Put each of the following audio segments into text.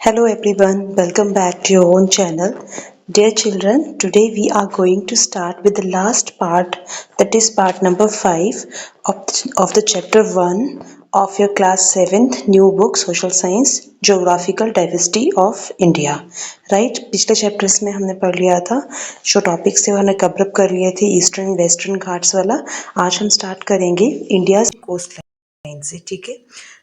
Hello everyone, welcome back to your own channel. Dear children, today we are going to start with the last part, that is part number 5 of the chapter 1 of your class 7th new book Social Science Geographical Diversity of India. Right पिछले chapters में हमने पढ़ लिया था जो topics थे हमने cover up कर लिए थे ईस्टर्न वेस्टर्न घाट्स वाला. आज हम स्टार्ट करेंगे इंडिया कोस्ट लाइन से. ठीक है,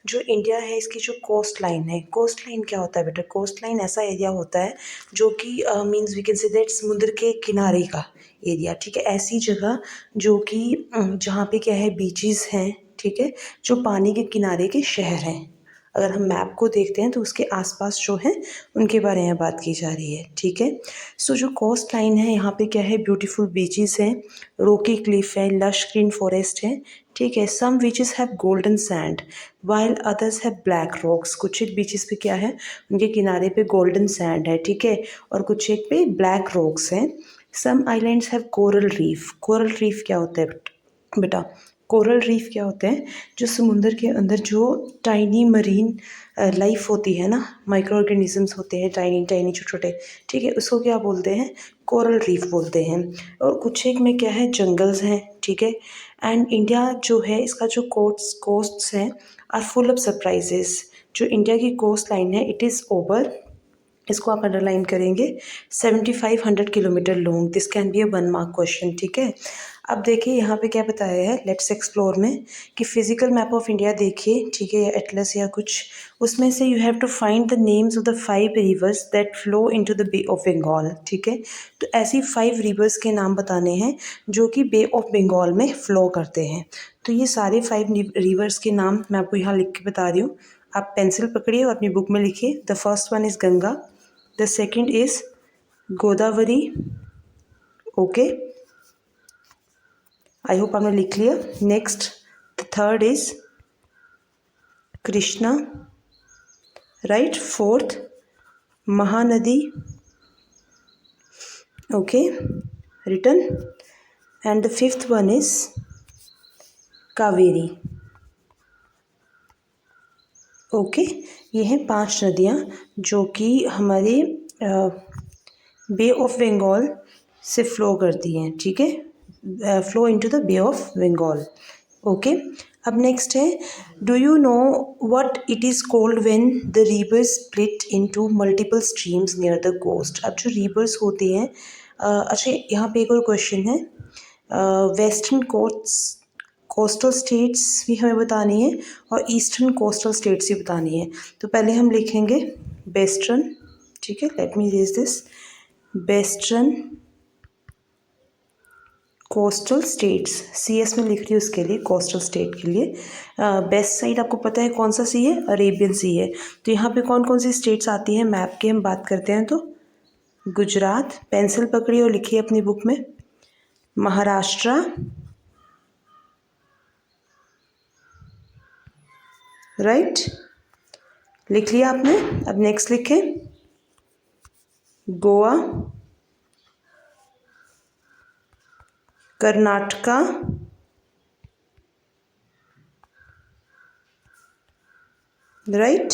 जो इंडिया है इसकी जो कोस्ट लाइन है, कोस्ट लाइन क्या होता है बेटा? कोस्ट लाइन ऐसा एरिया होता है जो कि means we can say that समुद्र के किनारे का एरिया. ठीक है, ऐसी जगह जो कि जहाँ पे क्या है बीचेस हैं. ठीक है, जो पानी के किनारे के शहर हैं. अगर हम मैप को देखते हैं तो उसके आसपास जो है उनके बारे में बात की जा रही है. ठीक है, सो जो कोस्ट लाइन है यहाँ पे क्या है, ब्यूटीफुल बीचेस हैं, रोकी क्लिफ है, लश ग्रीन फॉरेस्ट है. ठीक है, some beaches have golden sand while others have black rocks. कुछ एक बीचेस पे क्या है, उनके किनारे पे गोल्डन सैंड है. ठीक है, और कुछ एक पे ब्लैक रॉक्स हैं. Some islands have coral reef. Coral reef क्या होता है बेटा? कोरल रीफ क्या होते हैं? जो समुंदर के अंदर जो टाइनी मरीन लाइफ होती है ना, माइक्रो ऑर्गेनिजम्स होते हैं टाइनी टाइनी छोटे छोटे. ठीक है, उसको क्या बोलते हैं? कोरल रीफ बोलते हैं. और कुछ एक में क्या है, जंगल्स हैं. ठीक है, एंड इंडिया जो है इसका जो कोस्ट्स हैं आर फुल ऑफ सरप्राइजेस. जो इंडिया की कोस्ट लाइन है इट इज़ ओवर, इसको आप अंडरलाइन करेंगे, 7500 kilometre long. This can be a 1 mark question. ठीक है, अब देखिए यहाँ पे क्या बताया है, लेट्स एक्सप्लोर में कि फिजिकल मैप ऑफ इंडिया देखिए. ठीक है, या एटलस या कुछ, उसमें से you have to find the names of the 5 rivers that flow into the bay of Bengal. ठीक है, तो ऐसी 5 रिवर्स के नाम बताने हैं जो कि बे ऑफ बंगाल में फ्लो करते हैं. तो ये सारे 5 रिवर्स के नाम मैं आपको यहाँ लिख के बता रही हूँ. आप पेंसिल पकड़िए और अपनी बुक में लिखिए. The first one is Ganga, the second is Godavari. Okay, I hope आपने लिख लिया. Next, the third is Krishna. Right. Fourth, Mahanadi. Okay, written. And the fifth one is Kaveri. Okay, ये हैं 5 नदियाँ जो कि हमारे बे ऑफ बंगाल से फ्लो करती हैं. ठीक है, flow into the bay of Bengal. Okay, अब नेक्स्ट है, do you know what it is called when the rivers split into multiple streams near the coast. अब जो रिवर्स होती हैं, अच्छा यहाँ पे एक और क्वेश्चन है, वेस्टर्न कोस्टल स्टेट्स भी हमें बतानी है और ईस्टर्न कोस्टल स्टेट्स भी बतानी है. तो पहले हम लिखेंगे वेस्टर्न. ठीक है, let me read this, western coastal states. C S में लिख रही हूँ उसके लिए, कोस्टल स्टेट के लिए. वेस्ट साइड आपको पता है कौन सा सी है, अरेबियन सी है. तो यहाँ पे कौन कौन सी स्टेट्स आती हैं मैप की हम बात करते हैं तो गुजरात, पेंसिल पकड़िए और लिखिए अपनी बुक में, महाराष्ट्र, राइट लिख लिया आपने. अब नेक्स्ट लिखें गोवा, कर्नाटका, राइट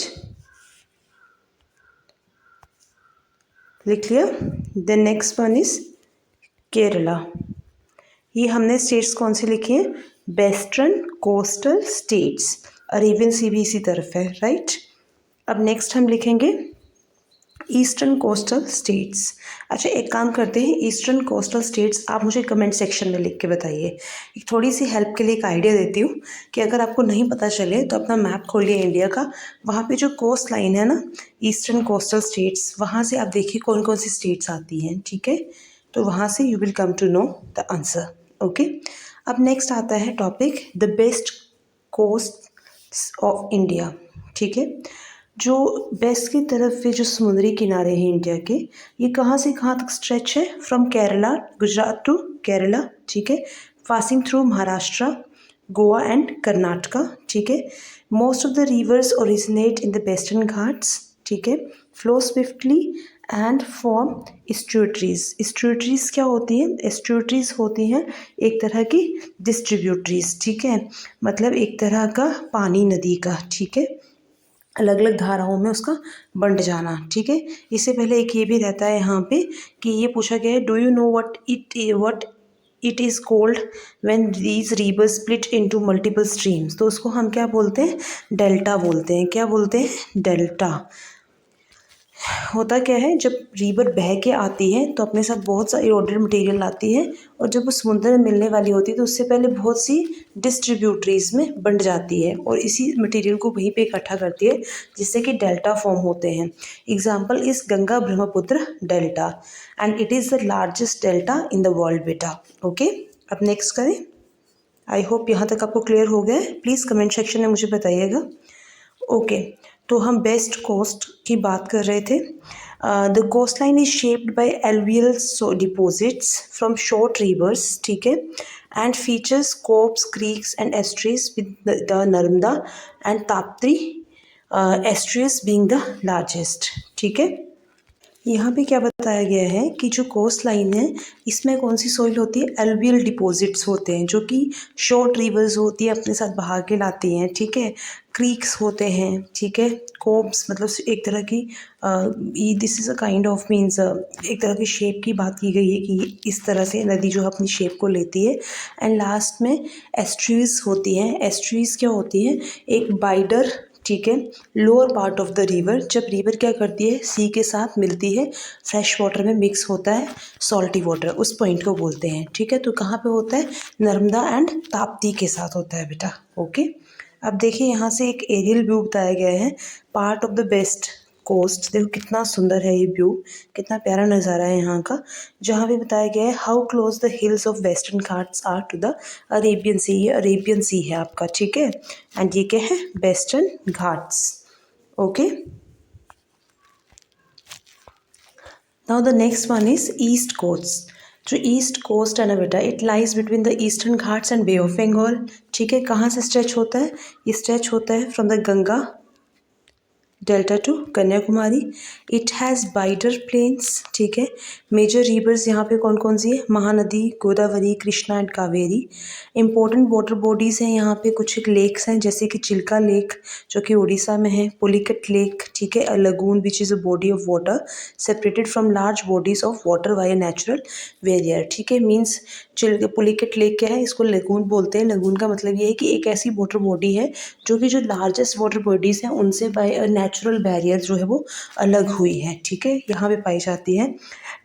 लिख लिया. The next one is Kerala. ये हमने स्टेट्स कौन सी लिखी हैं? Western coastal states. अरेबियन सी भी इसी तरफ है, राइट. अब नेक्स्ट हम लिखेंगे ईस्टर्न कोस्टल स्टेट्स. अच्छा एक काम करते हैं, ईस्टर्न कोस्टल स्टेट्स आप मुझे कमेंट सेक्शन में लिख के बताइए. एक थोड़ी सी हेल्प के लिए एक आइडिया देती हूँ कि अगर आपको नहीं पता चले तो अपना मैप खोलिए इंडिया का, वहाँ पे जो कोस्ट लाइन है ना ईस्टर्न कोस्टल स्टेट्स, वहाँ से आप देखिए कौन कौन सी स्टेट्स आती हैं. ठीक है, तो वहाँ से you will come to know the answer. Okay, अब नेक्स्ट आता है topic the west coast of India. ठीक है, जो वेस्ट की तरफ के जो समुद्री किनारे हैं इंडिया के, ये कहाँ से कहाँ तक स्ट्रेच है? From Kerala, Gujarat to Kerala. ठीक है, passing through Maharashtra, Goa and Karnataka. ठीक है, most of the rivers originate in the western Ghats. ठीक है, flow swiftly and form estuaries. Estuaries क्या होती हैं? एस्ट्यूटरीज होती हैं एक तरह की डिस्ट्रीब्यूटरीज. ठीक है, मतलब एक तरह का पानी नदी का. ठीक है, अलग अलग धाराओं में उसका बंट जाना, ठीक है। इससे पहले एक ये भी रहता है यहाँ पे कि ये पूछा गया है, do you no what it is called when these rivers split into multiple streams। तो उसको हम क्या बोलते हैं, डेल्टा बोलते हैं। क्या बोलते हैं, डेल्टा। होता क्या है, जब रिवर बह के आती है तो अपने साथ बहुत सा इरोडेड मटेरियल लाती है, और जब वो समुद्र में मिलने वाली होती है तो उससे पहले बहुत सी डिस्ट्रीब्यूटरीज में बंट जाती है और इसी मटेरियल को वहीं पे इकट्ठा करती है, जिससे कि डेल्टा फॉर्म होते हैं। Example is Ganga Brahmaputra delta, and it is the largest delta in the world बेटा। ओके, अब नेक्स्ट करें। आई होप यहाँ तक आपको क्लियर हो गया है। प्लीज़ कमेंट सेक्शन में मुझे बताइएगा। ओके, तो हम बेस्ट कोस्ट की बात कर रहे थे। The coast line is shaped by alluvial deposits from short rivers, ठीक है, and features coves, creeks and estuaries with the Narmada and Tapti estuaries being the largest, ठीक है। यहाँ पे क्या बताया गया है कि जो कोस्ट लाइन है इसमें कौन सी सोइल होती है, एलुवियल डिपॉजिट्स होते हैं, जो कि शॉर्ट रिवर्स होती है अपने साथ बहा के लाती हैं, ठीक है। क्रीक्स होते हैं, ठीक है। कोब्स मतलब एक तरह की this is a kind of means एक तरह की शेप की बात की गई है कि इस तरह से नदी जो है अपनी शेप को लेती है। एंड लास्ट में एस्ट्रीज होती हैं। एस्ट्रीज क्या होती हैं, एक बाइडर, ठीक है, lower part of the river. जब रिवर क्या करती है, सी के साथ मिलती है, फ्रेश वाटर में मिक्स होता है सॉल्टी वाटर, उस पॉइंट को बोलते हैं, ठीक है। तो कहाँ पे होता है, नर्मदा एंड ताप्ती के साथ होता है बेटा। ओके, अब देखिए यहाँ से एक एरियल व्यू बताया गया है, part of the west coast. देखो कितना सुंदर है ये व्यू, कितना प्यारा नज़ारा है यहाँ का, जहाँ पे बताया गया है how close the hills of Western Ghats are to the Arabian Sea. ये अरेबियन सी है आपका, ठीक है, एंड ये क्या है, western Ghats. Okay, now the next one is east coast. जो ईस्ट कोस्ट है ना बेटा, it lies between the eastern Ghats and bay of Bengal, ठीक है। कहाँ से स्ट्रेच होता है, ये स्ट्रेच होता है from the Ganga delta to Kanyakumari. It has wider plains, ठीक है। मेजर रिवर्स यहाँ पे कौन कौन सी है, Mahanadi, Godavari, Krishna and Kaveri. Important water bodies हैं यहाँ पे, कुछ एक लेक्स हैं जैसे कि चिल्का लेक जो कि उड़ीसा में है, पुलिकट लेक, ठीक है, a lagoon which is a body of water separated from large bodies of water by a natural barrier, ठीक है। मीन्स पुलिकट लेक क्या है, इसको लगून बोलते हैं। लगून का मतलब ये है कि एक ऐसी वाटर बॉडी है जो कि जो लार्जेस्ट वाटर बॉडीज़ हैं उनसे बाय नेचुरल बैरियर जो है वो अलग हुई है, ठीक है, यहाँ पे पाई जाती है।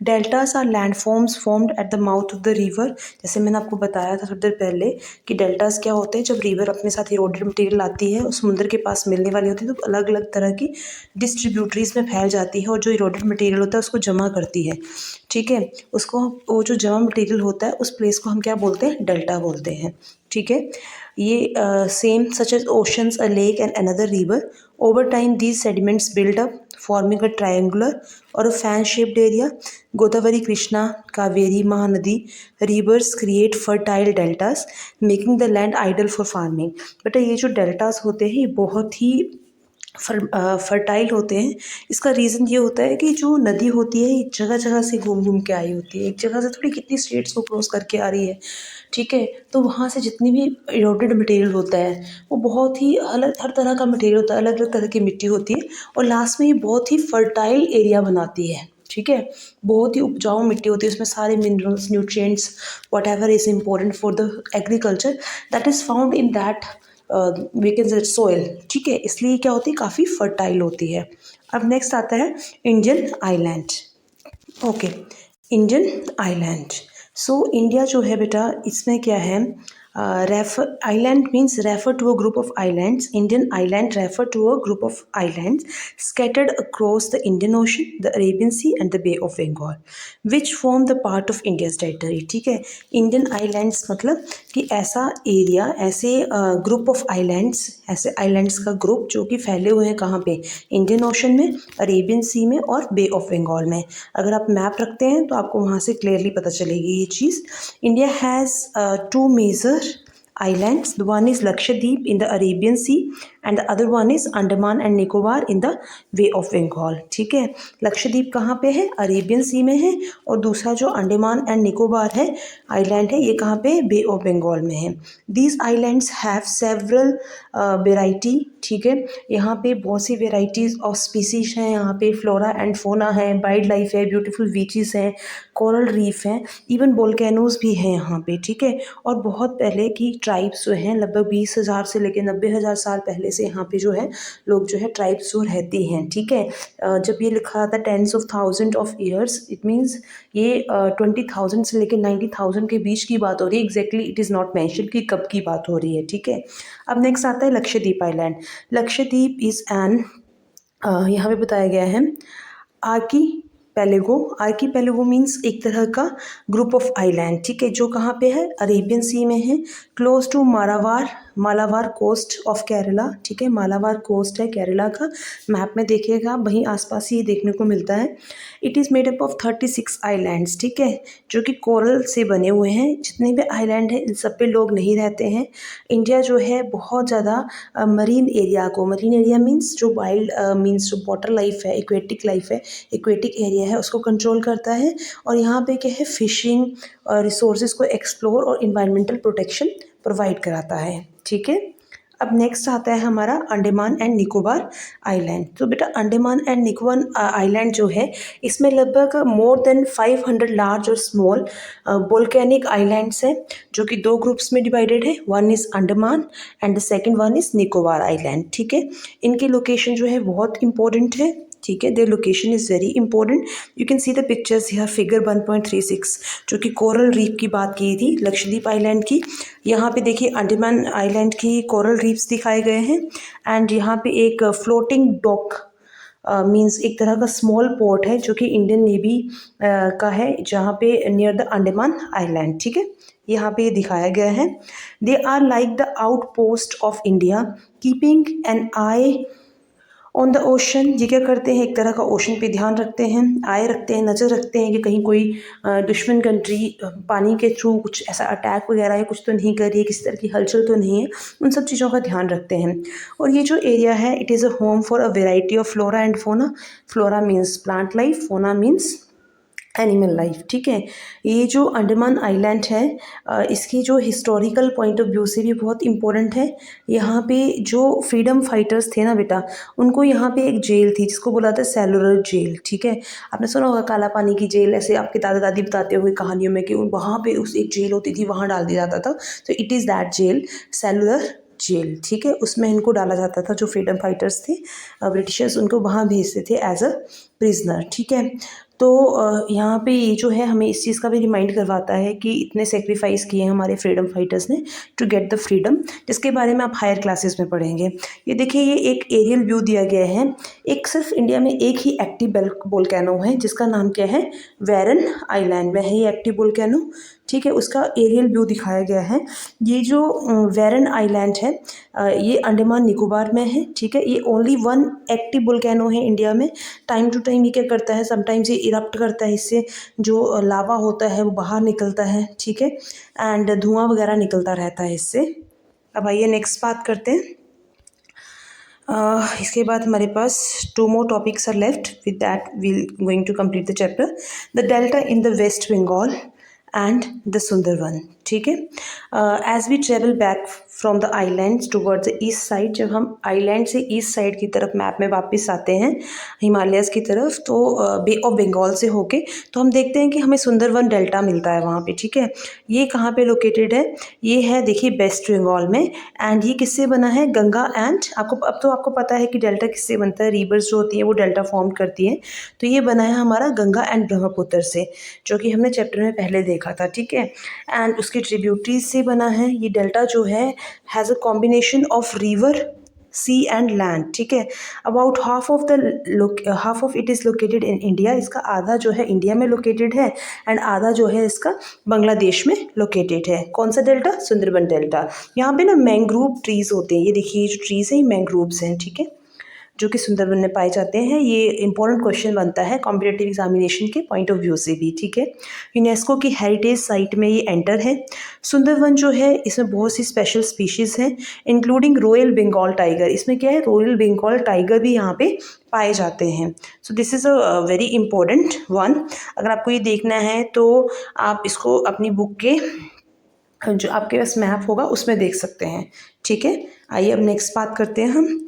Deltas are landforms formed at the mouth of the river. जैसे मैंने आपको बताया था थोड़ी देर पहले कि डेल्टास क्या होते हैं, जब रिवर अपने साथ इरोडेड मटेरियल लाती है और समुद्र के पास मिलने वाली होती है तो अलग अलग तरह की डिस्ट्रीब्यूटरीज में फैल जाती है और जो इरोडेड मटेरियल होता है उसको जमा करती है, ठीक है। उसको वो जो जमा मटेरियल होता है उस प्लेस को हम क्या बोलते हैं, डेल्टा बोलते हैं, ठीक है। ये same such as oceans, a lake and another river. Over time these sediments build up forming a triangular or a fan shaped area. Godavari, Krishna, Kaveri, Mahanadi rivers create fertile deltas making the land ideal for farming। But ये जो deltas होते हैं ये बहुत ही fertile होते हैं। इसका reason ये होता है कि जो नदी होती है ये जगह जगह से घूम घूम के आई होती है, एक जगह से थोड़ी कितनी स्टेट्स को क्रॉस करके आ रही है, ठीक है। तो वहाँ से जितनी भी इरोडेड मटेरियल होता है वो बहुत ही अलग, हर तरह का मटेरियल होता है, अलग अलग तरह की मिट्टी होती है और लास्ट में ये बहुत ही फर्टाइल एरिया बनाती है, ठीक है। बहुत ही उपजाऊ मिट्टी होती है, उसमें सारे minerals, nutrients, whatever is important for the agriculture that is found in that we can say soil, ठीक है। इसलिए क्या होती है, काफ़ी फर्टाइल होती है। अब नेक्स्ट आता है Indian island. Okay, Indian island. So India जो है बेटा इसमें क्या है, refer island means refer to a group of islands. Indian island refer to a group of islands scattered across the Indian Ocean, the Arabian Sea and the Bay of Bengal, which form the part of India's territory, ठीक है। Indian islands मतलब कि ऐसा area, ऐसे group of islands, ऐसे islands का group जो कि फैले हुए हैं कहाँ पे, इंडियन ओशन में, अरेबियन सी में और बे ऑफ बंगाल में। अगर आप मैप रखते हैं तो आपको वहाँ से क्लियरली पता चलेगी ये चीज़। India has two major islands. The one is Lakshadweep in the Arabian Sea and the other one is Andaman and Nicobar in the Bay of Bengal. ठीक है, लक्षद्वीप कहाँ पे है, अरेबियन सी में है, और दूसरा जो अंडमान एंड निकोबार है आइलैंड है, ये कहाँ पे, बे ऑफ बंगाल में है। These islands have several variety. ठीक है, यहाँ पे बहुत सी वेराइटीज़ ऑफ स्पीसीज हैं, यहाँ पे फ्लोरा एंड फोना है, वाइल्ड लाइफ है, ब्यूटीफुल बीचेस हैं, कोरल रीफ हैं, इवन वोल्केनोज भी हैं यहाँ पे। ठीक है, और बहुत पहले की ट्राइब्स जो हैं, लगभग 20,000 से लेकर 90,000 साल पहले से यहाँ पे जो है लोग जो है ट्राइब्स जो रहती हैं। ठीक है, जब ये लिखा था tens of thousand of years, it means ये 20,000 से लेकर 90,000 के बीच की बात हो रही है। Exactly it is not mention कि कब की बात हो रही है। ठीक है, अब नेक्स्ट आता है Lakshadweep island. Lakshadweep is an, यहाँ पे बताया गया है आर्कीपेलेगो मीन्स एक तरह का ग्रुप ऑफ आइलैंड। ठीक है, जो कहाँ पे है, अरेबियन सी में है, close to Malabar coast of Kerala. ठीक है, मालाबार कोस्ट है केरला का, मैप में देखिएगा वहीं आसपास ही देखने को मिलता है। It is made up of 36 islands. ठीक है, जो कि कोरल से बने हुए हैं। जितने भी आइलैंड हैं इन सब पे लोग नहीं रहते हैं। इंडिया जो है बहुत ज़्यादा मरीन एरिया मीन्स जो वाइल्ड मीन्स जो वाटर लाइफ है, एक्वेटिक एरिया है, उसको कंट्रोल करता है। और यहाँ पे क्या है, फिशिंग रिसोर्सेज को एक्सप्लोर और इन्वायरमेंटल प्रोटेक्शन प्रोवाइड कराता है। ठीक है, अब नेक्स्ट आता है हमारा अंडमान एंड निकोबार आइलैंड। तो बेटा अंडमान एंड निकोबार आइलैंड जो है, इसमें लगभग मोर देन 500 लार्ज और स्मॉल वोल्केनिक आइलैंड्स हैं, जो कि दो ग्रुप्स में डिवाइडेड है। One is Andaman and the second one is Nicobar island. ठीक है, इनकी लोकेशन जो है बहुत इंपॉर्टेंट है। ठीक है, their location is very important. You can see the pictures here, figure 1.36, जो कि कोरल रीफ की बात की थी लक्षद्वीप आइलैंड की। यहाँ पे देखिए अंडमान आइलैंड की कोरल रीफ्स दिखाए गए हैं, एंड यहाँ पे एक फ्लोटिंग डॉक मीन्स एक तरह का स्मॉल पोर्ट है, जो कि इंडियन नेवी का है, जहाँ पे नियर द अंडमान आइलैंड। ठीक है, यहाँ पे ये दिखाया गया है। They are like the outpost of India, keeping an eye on the ocean. ये क्या करते हैं, एक तरह का ओशन पे ध्यान रखते हैं, आए रखते हैं, नज़र रखते हैं कि कहीं कोई दुश्मन कंट्री पानी के थ्रू कुछ ऐसा अटैक वगैरह है कुछ तो नहीं कर रही है, किसी तरह की हलचल तो नहीं है, उन सब चीज़ों का ध्यान रखते हैं। और ये जो एरिया है, it is a home for a variety of flora and fauna. Flora means plant life, फोना मीन्स एनिमल लाइफ। ठीक है, ये जो अंडमान आइलैंड है इसकी जो हिस्टोरिकल पॉइंट ऑफ व्यू से भी बहुत इम्पोर्टेंट है। यहाँ पे जो फ्रीडम फाइटर्स थे ना बेटा, उनको यहाँ पे एक जेल थी जिसको बोला था सेलुलर जेल। ठीक है, आपने सुना होगा काला पानी की जेल, ऐसे आपके दादा दादी बताते हुए कहानियों में कि वहाँ पे उस एक जेल होती थी, वहाँ डाल दिया जाता था। तो it is that jail, cellular jail. ठीक है, उसमें इनको डाला जाता था, जो फ्रीडम फाइटर्स थे ब्रिटिशर्स, उनको वहाँ भेजते थे एज अ प्रिजनर। ठीक है, तो यहाँ पे ये जो है हमें इस चीज़ का भी रिमाइंड करवाता है कि इतने सेक्रीफाइस किए हैं हमारे फ्रीडम फाइटर्स ने टू गेट द फ्रीडम, जिसके बारे में आप हायर क्लासेस में पढ़ेंगे। ये देखिए, ये एक एरियल व्यू दिया गया है। एक सिर्फ इंडिया में एक ही एक्टिव वोल्केनो है, जिसका नाम क्या है, वेरन आइलैंड में है ये एक्टिव वोल्केनो। ठीक है, उसका एरियल व्यू दिखाया गया है। ये जो वेरन आइलैंड है ये अंडमान निकोबार में है। ठीक है, ये ओनली वन एक्टिव वोल्केनो है इंडिया में। टाइम टू टाइम ये क्या करता है, समटाइम्स ये इरप्ट करता है, इससे जो लावा होता है वो बाहर निकलता है। ठीक है, एंड धुआं वगैरह निकलता रहता है इससे। अब आइए नेक्स्ट बात करते हैं। इसके बाद हमारे पास 2 more topics are left. With that we'll going to complete the chapter, the delta in the West Bengal and the Sundarban. ठीक है, as we travel back from the islands towards the east side, जब हम island से east side की तरफ map में वापस आते हैं हिमालयस की तरफ, तो बे ऑफ बंगाल से होके, तो हम देखते हैं कि हमें सुंदरवन डेल्टा मिलता है वहाँ पे। ठीक है, ये कहाँ पे लोकेटेड है, ये है देखिए वेस्ट बंगाल में। एंड ये किससे बना है, गंगा एंड, आपको पता है कि डेल्टा किससे बनता है, रिवर्स जो होती है वो डेल्टा फॉर्म करती है। तो ये बना है हमारा गंगा एंड ब्रह्मपुत्र से, जो कि हमने चैप्टर में पहले देखा था। ठीक है, एंड उसके ट्रिब्यूटरीज से बना है। ये डेल्टा जो है has a combination of river, sea and land. ठीक है, about half of it is located in India. इसका आधा जो है इंडिया में लोकेटेड है, एंड आधा जो है इसका बांग्लादेश में लोकेटेड है। कौन सा डेल्टा, सुंदरबन डेल्टा। यहाँ पे ना मैंग्रोव ट्रीज होते हैं, ये देखिए जो ट्रीज हैं ये मैंग्रोव्स हैं। ठीक है, जो कि सुंदरवन में पाए जाते हैं। ये इंपॉर्टेंट क्वेश्चन बनता है कॉम्पिटिटिव एग्जामिनेशन के पॉइंट ऑफ व्यू से भी, ठीक है। यूनेस्को की हेरिटेज साइट में ये एंटर है। सुंदरवन जो है इसमें बहुत सी स्पेशल स्पीशीज़ हैं, इंक्लूडिंग रॉयल बंगाल टाइगर। इसमें क्या है, रॉयल बंगाल टाइगर भी यहाँ पे पाए जाते हैं। So this is a very important one. अगर आपको ये देखना है तो आप इसको अपनी बुक के जो आपके पास मैप होगा उसमें देख सकते हैं, ठीक है। आइए अब नेक्स्ट बात करते हैं हम।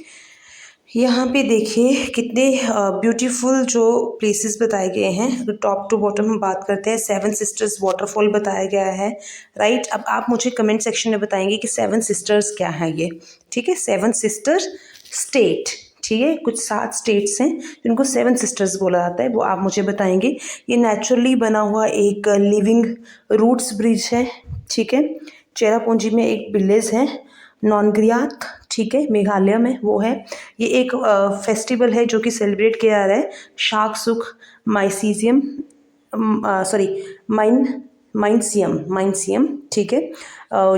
यहाँ पे देखिए कितने ब्यूटीफुल जो प्लेसेस बताए गए हैं। तो टॉप टू बॉटम हम बात करते हैं। सेवन सिस्टर्स वाटरफॉल बताया गया है, राइट। अब आप मुझे कमेंट सेक्शन में बताएंगे कि सेवन सिस्टर्स क्या है ये, ठीक है। सेवन सिस्टर स्टेट, ठीक है, कुछ 7 स्टेट्स हैं जिनको सेवन सिस्टर्स बोला जाता है, वो आप मुझे बताएंगे। ये नेचुरली बना हुआ एक लिविंग रूट्स ब्रिज है, ठीक है। चेरापूंजी में एक विलेज है नॉनग्रियाक, ठीक है, मेघालय में वो है। ये एक फेस्टिवल है जो कि सेलिब्रेट किया जा रहा है शाकसुक माइसीजियम, सॉरी माइनसियम, ठीक है।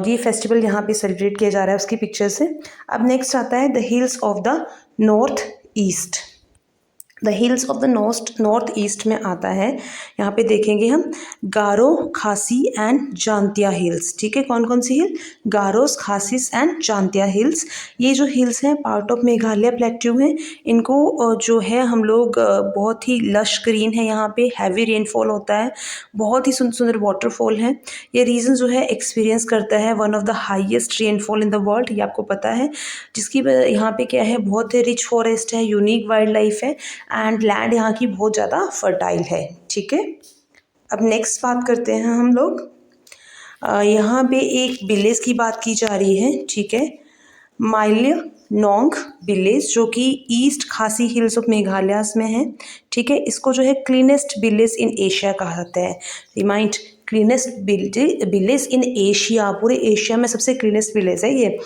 ये फेस्टिवल यहाँ पे सेलिब्रेट किया जा रहा है, उसकी पिक्चर्स है। अब नेक्स्ट आता है the hills of the north east. The hills of the north east में आता है, यहाँ पे देखेंगे हम गारो, खासी एंड जांतिया हिल्स, ठीक है। कौन कौन सी हिल, गारोस, खासीस एंड जांतिया हिल्स। ये जो हिल्स हैं पार्ट ऑफ मेघालय प्लेट्यू हैं। इनको जो है हम लोग बहुत ही लश ग्रीन है, यहाँ पे हैवी रेनफॉल होता है, बहुत ही सुंदर सुंदर वाटरफॉल हैं। ये रीजन जो है एक्सपीरियंस करता है one of the highest rainfall in the world, ये आपको पता है। जिसकी यहाँ पे क्या है, बहुत रिच फॉरेस्ट है, यूनिक वाइल्ड लाइफ है एंड लैंड यहाँ की बहुत ज़्यादा फर्टाइल है, ठीक है। अब नेक्स्ट बात करते हैं हम लोग। यहाँ पे एक विलेज की बात की जा रही है, ठीक है, माइल्य नोंग विलेज, जो कि ईस्ट खासी हिल्स ऑफ मेघालय में है, ठीक है। इसको जो है क्लीनेस्ट विलेज इन एशिया कहा जाता है। Remind, cleanest village in Asia, पूरे एशिया में सबसे क्लीनेस्ट विलेज है ये।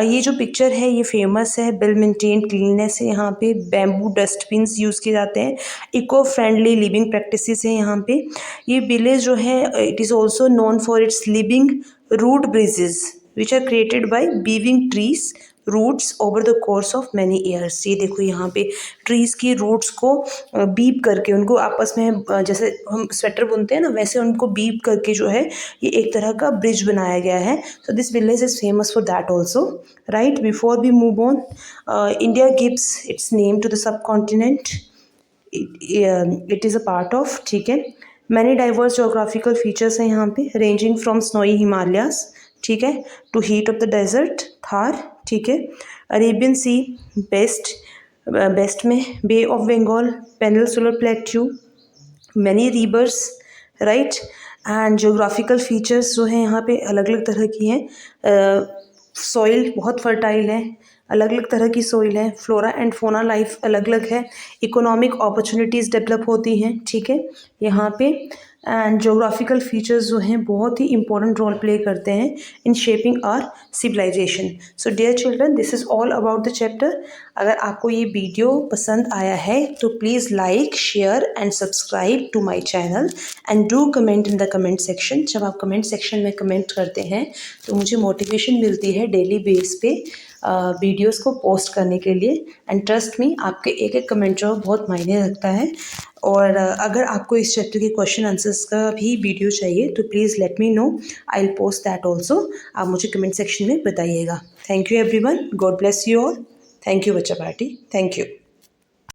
ये जो पिक्चर है ये फेमस है, वेल मेंटेन क्लीननेस है यहाँ पे, बैम्बू डस्टबिन्स यूज़ किए जाते हैं, इको फ्रेंडली लिविंग प्रैक्टिसेस है यहाँ पे। ये विलेज जो है it is also known for its living root bridges which are created by weaving trees roots over the course of many years. ये देखो यहाँ पे ट्रीज़ की रूट्स को बीप करके, उनको आपस में जैसे हम स्वेटर बुनते हैं ना, वैसे उनको बीप करके जो है ये एक तरह का ब्रिज बनाया गया है। So this village is famous for that also, right. Before we move on, India gives its name to the subcontinent it is a part of, ठीक है। मैनी डाइवर्स जोग्राफिकल फीचर्स हैं यहाँ पे, ranging from snowy Himalayas, ठीक है, to heat of the desert Thar, ठीक है। Arabian Sea west में, Bay of Bengal, peninsular plateau, many rivers, right. And geographical features जो हैं यहाँ पे अलग अलग तरह की हैं। सॉइल बहुत फर्टाइल है, अलग अलग तरह की सॉइल है, फ्लोरा एंड फोना लाइफ अलग अलग है, इकोनॉमिक अपॉर्चुनिटीज़ डेवलप होती हैं, ठीक है, यहाँ पे। एंड जोग्राफिकल फीचर्स जो हैं बहुत ही इंपॉर्टेंट रोल प्ले करते हैं in shaping our civilization. So dear children, this is all about the chapter. अगर आपको ये वीडियो पसंद आया है तो please like, share and subscribe to my channel and do comment in the comment section. जब आप कमेंट सेक्शन में कमेंट करते हैं तो मुझे मोटिवेशन मिलती है डेली बेस पे वीडियोस को पोस्ट करने के लिए। एंड ट्रस्ट मी, आपके एक एक कमेंट जो बहुत मायने रखता है। और अगर आपको इस चैप्टर के क्वेश्चन आंसर्स का भी वीडियो चाहिए तो please let me know, I will post that also. आप मुझे कमेंट सेक्शन में बताइएगा। Thank you everyone, God bless you all. Thank you बच्चा पार्टी, थैंक यू।